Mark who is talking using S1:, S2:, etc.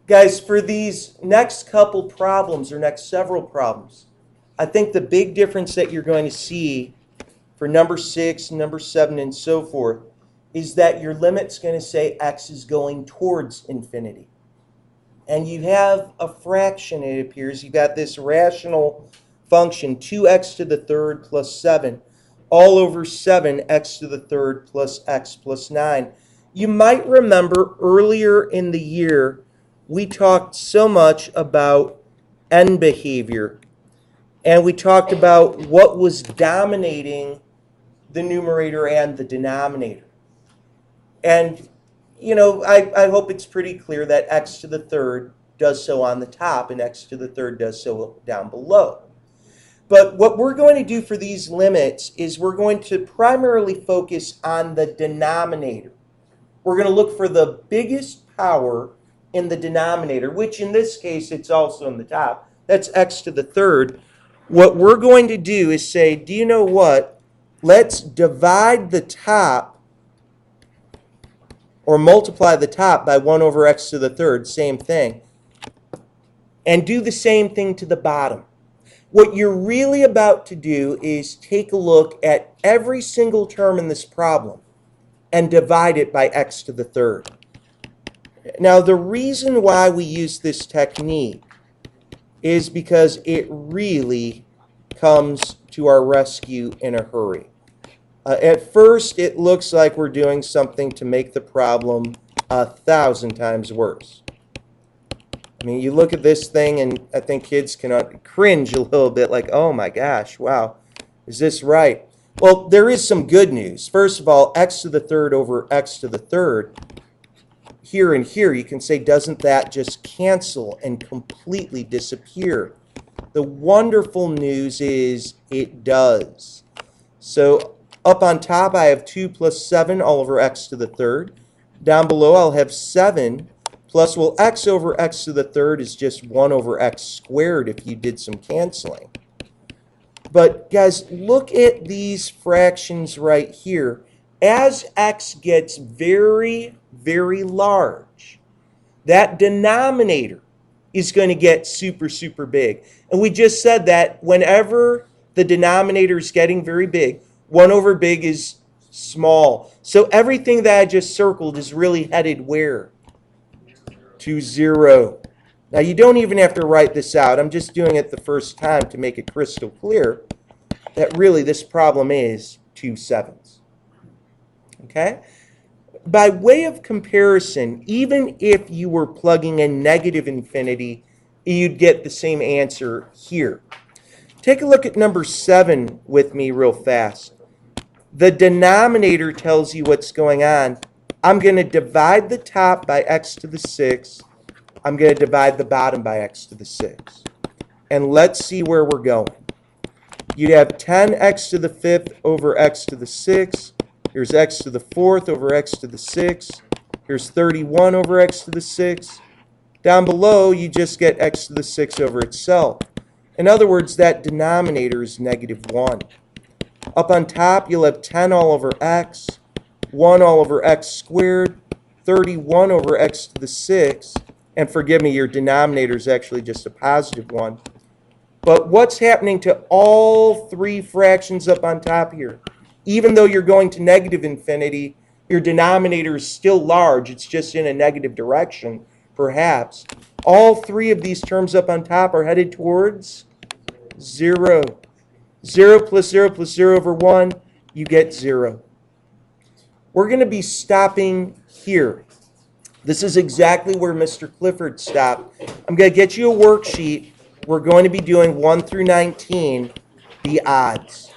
S1: Guys, for these next couple problems or next several problems, I think the big difference that you're going to see for number 6, number 7, and so forth is that your limit's going to say x is going towards infinity. And you have a fraction, it appears. You've got this rational function, 2x to the third plus 7, all over 7x to the third plus x plus 9. You might remember earlier in the year, we talked so much about end behavior. And we talked about what was dominating the numerator and the denominator. And, I hope it's pretty clear that x to the third does so on the top and x to the third does so down below. But what we're going to do for these limits is we're going to primarily focus on the denominator. We're going to look for the biggest power in the denominator, which in this case, it's also in the top. That's x to the third. What we're going to do is say, do you know what? Let's divide the top or multiply the top by 1 over x to the third, same thing, and do the same thing to the bottom. What you're really about to do is take a look at every single term in this problem and divide it by x to the third. Now, the reason why we use this technique is because it really comes to our rescue in a hurry. At first, it looks like we're doing something to make the problem 1,000 times worse. I mean, you look at this thing, and I think kids can cringe a little bit like, oh my gosh, wow, is this right? Well, there is some good news. First of all, x to the third over x to the third, here and here, you can say, doesn't that just cancel and completely disappear? The wonderful news is it does. So up on top, I have 2 plus 7 all over x to the third. Down below, I'll have 7 plus, well, x over x to the third is just 1 over x squared if you did some canceling. But guys, look at these fractions right here. As x gets very, very large, that denominator is going to get super, super big. And we just said that whenever the denominator is getting very big, 1 over big is small. So everything that I just circled is really headed where? To 0. Now, you don't even have to write this out. I'm just doing it the first time to make it crystal clear that really this problem is 2 sevens. Okay? By way of comparison, even if you were plugging in negative infinity, you'd get the same answer here. Take a look at number 7 with me real fast. The denominator tells you what's going on. I'm going to divide the top by x to the 6. I'm going to divide the bottom by x to the 6. And let's see where we're going. You'd have 10x to the 5th over x to the 6. Here's x to the 4th over x to the 6. Here's 31 over x to the 6. Down below, you just get x to the 6 over itself. In other words, that denominator is negative 1. Up on top, you'll have 10 all over x, 1 all over x squared, 31 over x to the 6. And forgive me, your denominator is actually just a positive 1. But what's happening to all 3 fractions up on top here? Even though you're going to negative infinity, your denominator is still large. It's just in a negative direction, perhaps. All 3 of these terms up on top are headed towards 0. 0 plus 0 plus 0 over 1, you get 0. We're going to be stopping here. This is exactly where Mr. Clifford stopped. I'm going to get you a worksheet. We're going to be doing 1 through 19, the odds.